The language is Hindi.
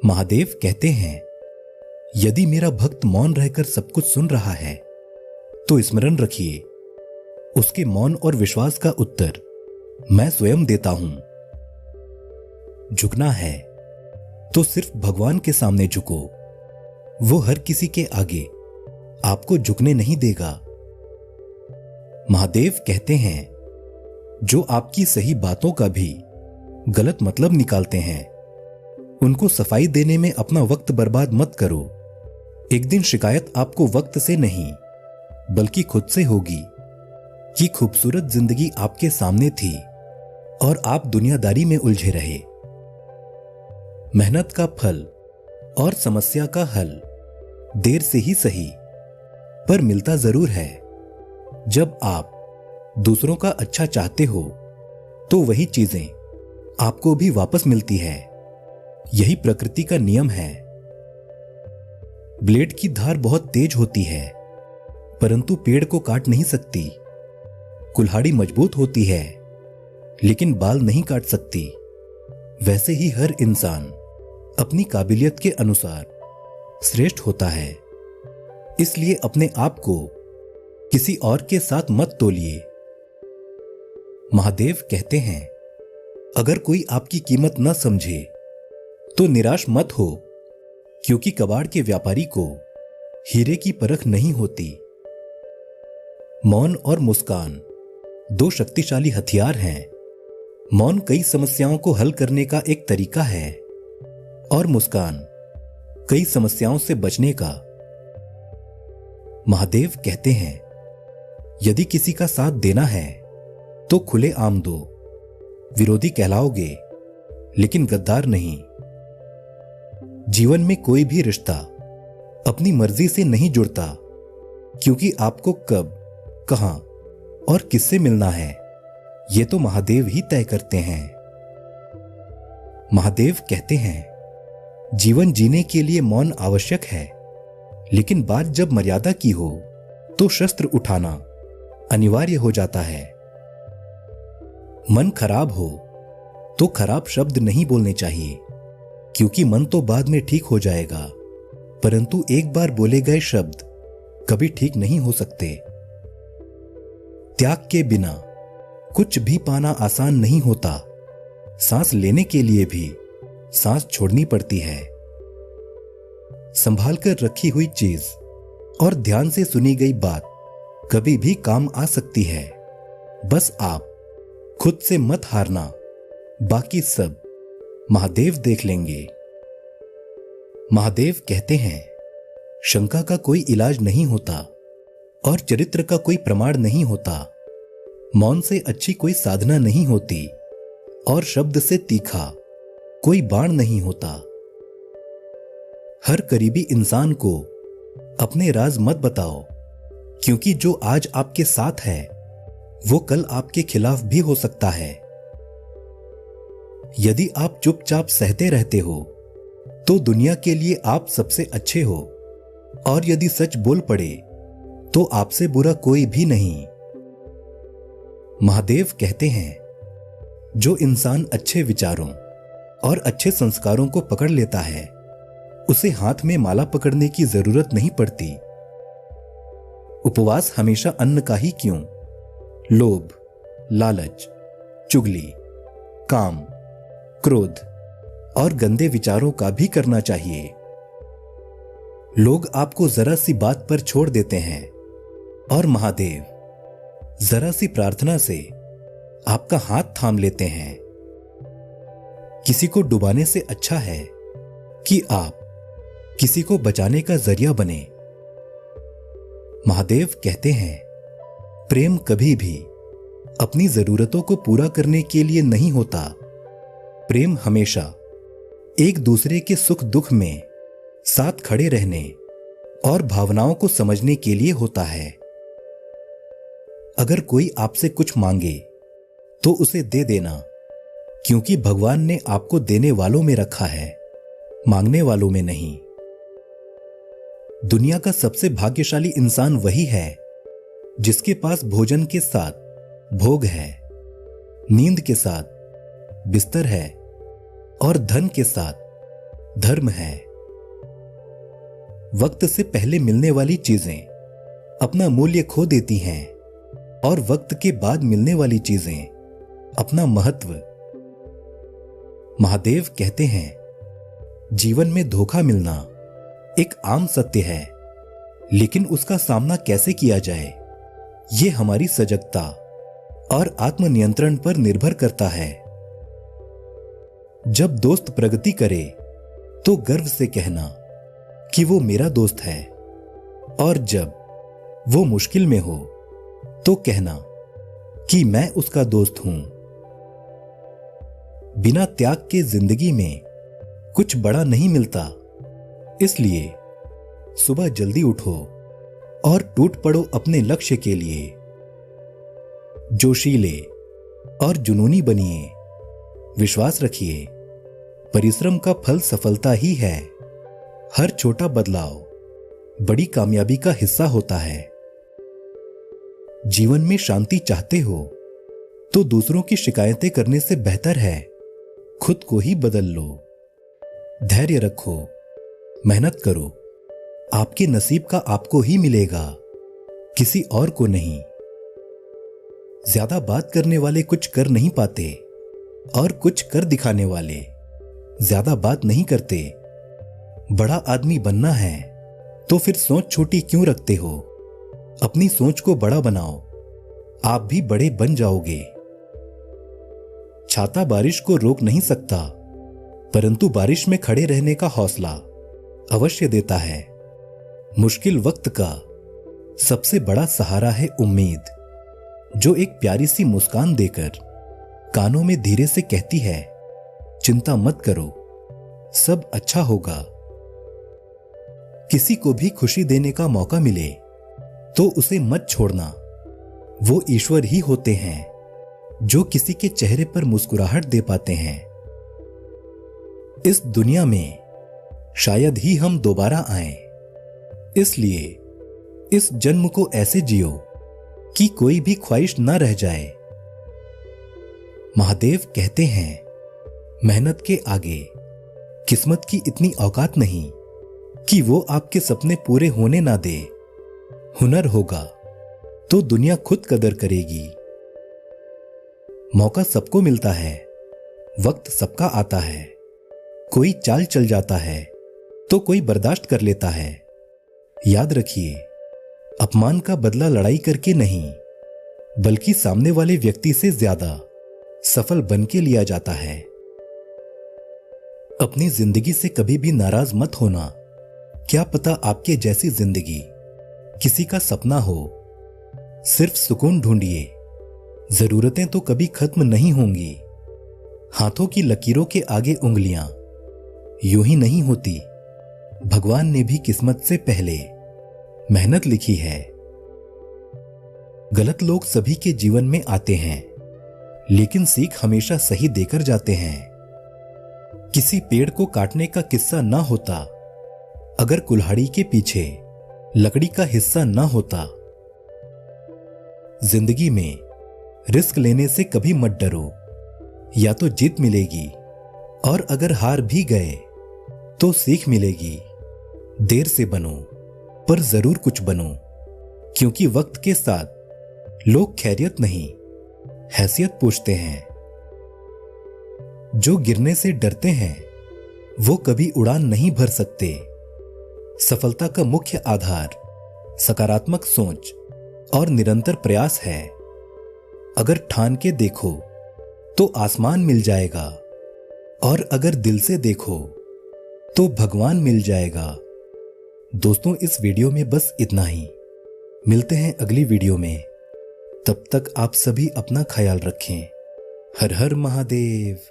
महादेव कहते हैं, यदि मेरा भक्त मौन रहकर सब कुछ सुन रहा है तो स्मरण रखिए, उसके मौन और विश्वास का उत्तर मैं स्वयं देता हूं। झुकना है तो सिर्फ भगवान के सामने झुको, वो हर किसी के आगे आपको झुकने नहीं देगा। महादेव कहते हैं, जो आपकी सही बातों का भी गलत मतलब निकालते हैं, उनको सफाई देने में अपना वक्त बर्बाद मत करो। एक दिन शिकायत आपको वक्त से नहीं बल्कि खुद से होगी कि खूबसूरत जिंदगी आपके सामने थी और आप दुनियादारी में उलझे रहे। मेहनत का फल और समस्या का हल देर से ही सही पर मिलता जरूर है। जब आप दूसरों का अच्छा चाहते हो तो वही चीजें आपको भी वापस मिलती है। यही प्रकृति का नियम है। ब्लेड की धार बहुत तेज होती है परंतु पेड़ को काट नहीं सकती। कुल्हाड़ी मजबूत होती है लेकिन बाल नहीं काट सकती। वैसे ही हर इंसान अपनी काबिलियत के अनुसार श्रेष्ठ होता है। इसलिए अपने आप को किसी और के साथ मत तोलिए। महादेव कहते हैं, अगर कोई आपकी कीमत न समझे तो निराश मत हो, क्योंकि कबाड़ के व्यापारी को हीरे की परख नहीं होती। मौन और मुस्कान दो शक्तिशाली हथियार हैं। मौन कई समस्याओं को हल करने का एक तरीका है और मुस्कान कई समस्याओं से बचने का। महादेव कहते हैं, यदि किसी का साथ देना है तो खुले आम दो। विरोधी कहलाओगे लेकिन गद्दार नहीं। जीवन में कोई भी रिश्ता अपनी मर्जी से नहीं जुड़ता, क्योंकि आपको कब, कहां और किससे मिलना है यह तो महादेव ही तय करते हैं। महादेव कहते हैं, जीवन जीने के लिए मौन आवश्यक है, लेकिन बात जब मर्यादा की हो तो शस्त्र उठाना अनिवार्य हो जाता है। मन खराब हो तो खराब शब्द नहीं बोलने चाहिए, क्योंकि मन तो बाद में ठीक हो जाएगा, परंतु एक बार बोले गए शब्द कभी ठीक नहीं हो सकते। त्याग के बिना कुछ भी पाना आसान नहीं होता। सांस लेने के लिए भी सांस छोड़नी पड़ती है। संभाल कर रखी हुई चीज और ध्यान से सुनी गई बात कभी भी काम आ सकती है। बस आप खुद से मत हारना, बाकी सब महादेव देख लेंगे। महादेव कहते हैं, शंका का कोई इलाज नहीं होता और चरित्र का कोई प्रमाण नहीं होता। मौन से अच्छी कोई साधना नहीं होती और शब्द से तीखा कोई बाण नहीं होता। हर करीबी इंसान को अपने राज मत बताओ, क्योंकि जो आज आपके साथ है वो कल आपके खिलाफ भी हो सकता है। यदि आप चुपचाप सहते रहते हो तो दुनिया के लिए आप सबसे अच्छे हो, और यदि सच बोल पड़े तो आपसे बुरा कोई भी नहीं। महादेव कहते हैं, जो इंसान अच्छे विचारों और अच्छे संस्कारों को पकड़ लेता है उसे हाथ में माला पकड़ने की जरूरत नहीं पड़ती। उपवास हमेशा अन्न का ही क्यों, लोभ, लालच, चुगली, काम, क्रोध और गंदे विचारों का भी करना चाहिए। लोग आपको जरा सी बात पर छोड़ देते हैं और महादेव जरा सी प्रार्थना से आपका हाथ थाम लेते हैं। किसी को डुबाने से अच्छा है कि आप किसी को बचाने का जरिया बने। महादेव कहते हैं, प्रेम कभी भी अपनी जरूरतों को पूरा करने के लिए नहीं होता। प्रेम हमेशा एक दूसरे के सुख दुख में साथ खड़े रहने और भावनाओं को समझने के लिए होता है। अगर कोई आपसे कुछ मांगे तो उसे दे देना, क्योंकि भगवान ने आपको देने वालों में रखा है, मांगने वालों में नहीं। दुनिया का सबसे भाग्यशाली इंसान वही है जिसके पास भोजन के साथ भोग है, नींद के साथ बिस्तर है और धन के साथ धर्म है। वक्त से पहले मिलने वाली चीजें अपना मूल्य खो देती हैं और वक्त के बाद मिलने वाली चीजें अपना महत्व। महादेव कहते हैं, जीवन में धोखा मिलना एक आम सत्य है, लेकिन उसका सामना कैसे किया जाए यह हमारी सजगता और आत्मनियंत्रण पर निर्भर करता है। जब दोस्त प्रगति करे तो गर्व से कहना कि वो मेरा दोस्त है, और जब वो मुश्किल में हो तो कहना कि मैं उसका दोस्त हूं। बिना त्याग के जिंदगी में कुछ बड़ा नहीं मिलता, इसलिए सुबह जल्दी उठो और टूट पड़ो अपने लक्ष्य के लिए। जोशीले और जुनूनी बनिए, विश्वास रखिए, परिश्रम का फल सफलता ही है। हर छोटा बदलाव बड़ी कामयाबी का हिस्सा होता है। जीवन में शांति चाहते हो तो दूसरों की शिकायतें करने से बेहतर है खुद को ही बदल लो। धैर्य रखो, मेहनत करो, आपके नसीब का आपको ही मिलेगा, किसी और को नहीं। ज्यादा बात करने वाले कुछ कर नहीं पाते और कुछ कर दिखाने वाले ज्यादा बात नहीं करते। बड़ा आदमी बनना है तो फिर सोच छोटी क्यों रखते हो? अपनी सोच को बड़ा बनाओ, आप भी बड़े बन जाओगे। छाता बारिश को रोक नहीं सकता, परंतु बारिश में खड़े रहने का हौसला अवश्य देता है। मुश्किल वक्त का सबसे बड़ा सहारा है उम्मीद, जो एक प्यारी सी मुस्कान देकर कानों में धीरे से कहती है, चिंता मत करो, सब अच्छा होगा। किसी को भी खुशी देने का मौका मिले तो उसे मत छोड़ना। वो ईश्वर ही होते हैं जो किसी के चेहरे पर मुस्कुराहट दे पाते हैं। इस दुनिया में शायद ही हम दोबारा आएं, इसलिए इस जन्म को ऐसे जियो कि कोई भी ख्वाहिश ना रह जाए। महादेव कहते हैं, मेहनत के आगे किस्मत की इतनी औकात नहीं कि वो आपके सपने पूरे होने ना दे। हुनर होगा तो दुनिया खुद कदर करेगी। मौका सबको मिलता है, वक्त सबका आता है। कोई चाल चल जाता है तो कोई बर्दाश्त कर लेता है। याद रखिए, अपमान का बदला लड़ाई करके नहीं, बल्कि सामने वाले व्यक्ति से ज्यादा सफल बन के लिया जाता है। अपनी जिंदगी से कभी भी नाराज मत होना। क्या पता आपके जैसी जिंदगी किसी का सपना हो। सिर्फ सुकून ढूंढिए, जरूरतें तो कभी खत्म नहीं होंगी। हाथों की लकीरों के आगे उंगलियां यूं ही नहीं होती। भगवान ने भी किस्मत से पहले मेहनत लिखी है। गलत लोग सभी के जीवन में आते हैं, लेकिन सीख हमेशा सही देकर जाते हैं। किसी पेड़ को काटने का किस्सा ना होता अगर कुल्हाड़ी के पीछे लकड़ी का हिस्सा ना होता। जिंदगी में रिस्क लेने से कभी मत डरो, या तो जीत मिलेगी, और अगर हार भी गए तो सीख मिलेगी। देर से बनो पर जरूर कुछ बनो, क्योंकि वक्त के साथ लोग खैरियत नहीं, हैसियत पूछते हैं। जो गिरने से डरते हैं वो कभी उड़ान नहीं भर सकते। सफलता का मुख्य आधार सकारात्मक सोच और निरंतर प्रयास है। अगर ठान के देखो तो आसमान मिल जाएगा, और अगर दिल से देखो तो भगवान मिल जाएगा। दोस्तों, इस वीडियो में बस इतना ही। मिलते हैं अगली वीडियो में। तब तक आप सभी अपना ख्याल रखें। हर हर महादेव।